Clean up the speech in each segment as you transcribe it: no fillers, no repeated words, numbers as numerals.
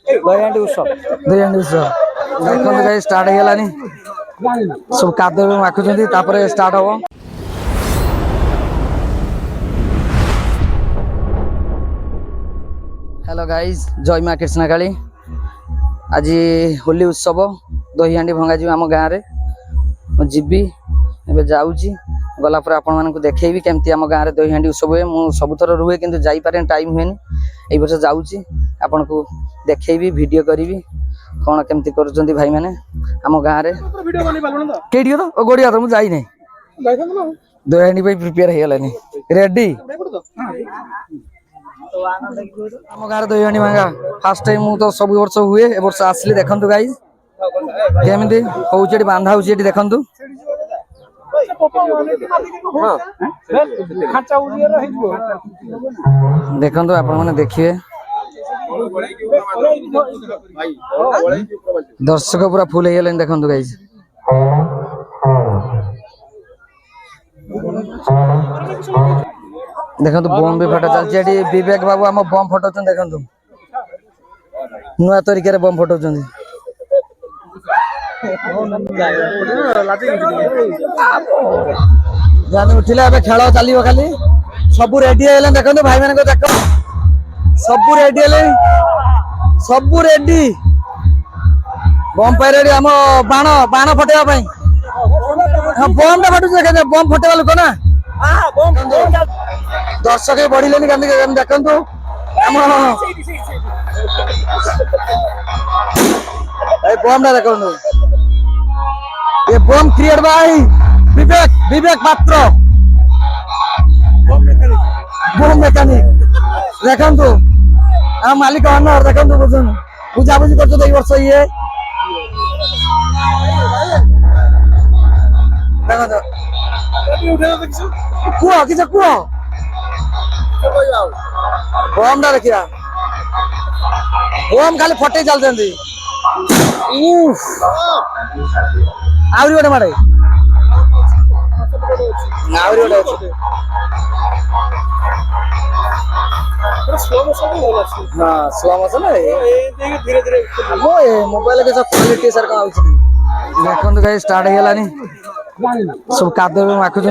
ଦହିହାଣ୍ଡି ଉତ୍ସବ ଦେଖନ୍ତୁ ଗାଈ ଷ୍ଟାର୍ଟ ହେଇଗଲାନି ସବୁ କାଦୁଅ ମାଖୁଛନ୍ତି ତାପରେ ଷ୍ଟାର୍ଟ ହବ। हेलो गाइज जय माँ कृष्णकाली आज होली उत्सव दहीहांडी भंगा जी आम गाँव में जीवी एवं जाऊँगी गला आपण मानक देखी केमती आम गाँव में दहीहांडी उत्सव हुए मुझे सबुथर रुहे कि जापे टाइम हुए ये वर्ष जाऊँगी आपण को देखी वीडियो करी कौन केमती कर भाई मैंने आम गाँव में कई तो गोड़िया तो मुझे जाई दहीहांडी प्रिपेयर हो गलानी रेडी आम गाँव दहीहांडी भांगा फास्ट टाइम तो सब वर्ष हुए ए वर्ष आसली देखु गाई केमी हूँ बांधा हो देखु देखु आपण मैंने देखिए दर्शक पूरा फुल हो गले देखु गाई देखो बम भी फटा चलती विवेक बाबू आम बम फटाऊँ देखु नुआ तरीके बम फटाऊँ जान उठिला खेल चलो खाली सब रेडी है देखो भाई मान देख सब रेडी है सब रेडी बम पाई रेडी आम बाण बाण फटेवा बम फटू बम फटेवा लोक ना दर्शक बढ़िले देखु बम ना देखु ये बम क्रिएट बाय विवेक विवेक पात्र बम मेकानिक देखु आ मालिक अनर देखु बुझाबुझी कर वर्ष ये कुह कि कुह बम टा देखिया बम खाली फटे चलते आहरी गोटे माड़े आहरी गोटे स्लो मोशन धीरे धीरे मोबाइल के क्वालिटी सर देखो गाई स्टार्ट हो गलानी सब कादुआ माखुंट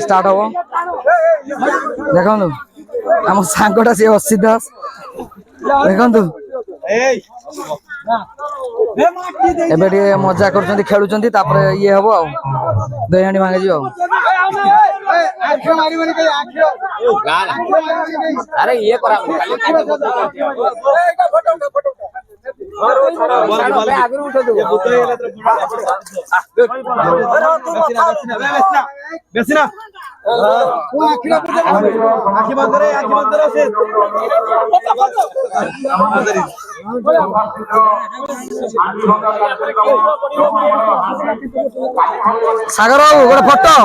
स्टार्ट हम देखु आम सांगटा सी असी दास देखु एबे मजा कर खेलुं ये हम दहीहांडी भांगा जी अरे ये आखि बंद से सागर बाबू गोटे फोटो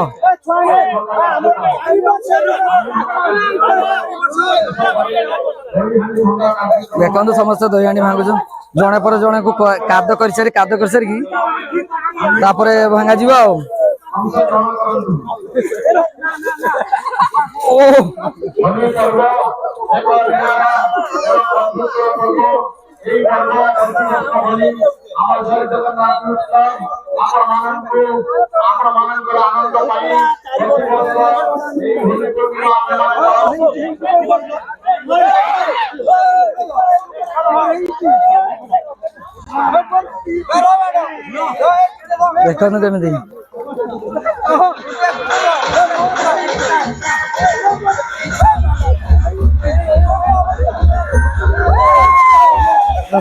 देखो समस्त दहीहांडी भांगुच जड़े पर जड़े को काद कर सारी भांगा जीव देखो केमी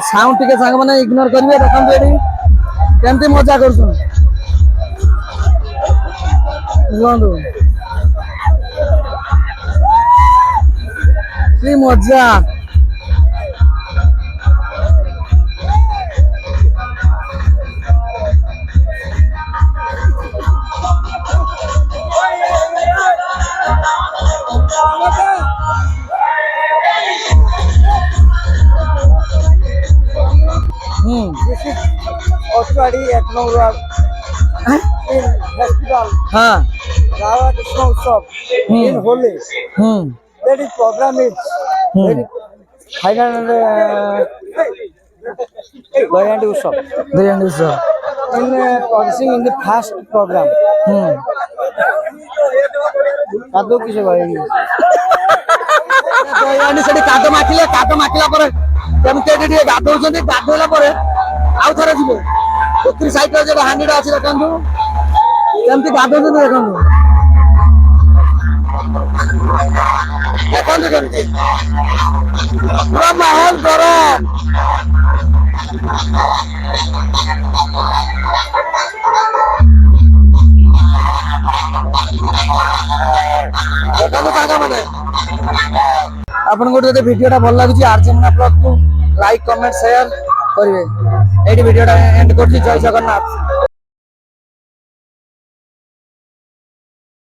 साउंड टिके सांग मैंने इग्नोर करेंगे देखो केमती मजा कर मजा एक number hostel. Rava Krishna Utsav in Holi. That is program is very final Doyanti Utsav. Doyanti Utsav. In progressing in the first program. Kado kise bhayegi. ଦୟାନି ସେଠି କାଦ ମାଖିଲା ପରେ କେମିତି ଏଠି ଟିକେ ଗାଧଉଛନ୍ତି ଗାଧେଇଲା ପରେ ଆଉ ଥରେ ଯିବେ ପୋଖରୀ ସାଇଡରେ ଯୋଉ ହାଣ୍ଡିଟା ଅଛି ଦେଖନ୍ତୁ କେମିତି ଗାଧଉଛନ୍ତି ଦେଖନ୍ତୁ କେମିତି ପୁରା ମାହୋଲ ଗରମ ଦେଖନ୍ତୁ ସାଙ୍ଗମାନେ ଆପଣଙ୍କୁ ଯଦି ଭିଡିଓଟା ଭଲ ଲାଗୁଛି ଆର୍ଜେନା ବ୍ଲଗକୁ ଲାଇକ୍ କମେଣ୍ଟ ସେୟାର କରିବେ। ଏଇଠି ଭିଡିଓଟା ଏଣ୍ଡ କରୁଛି। ଜୟ ଜଗନ୍ନାଥ।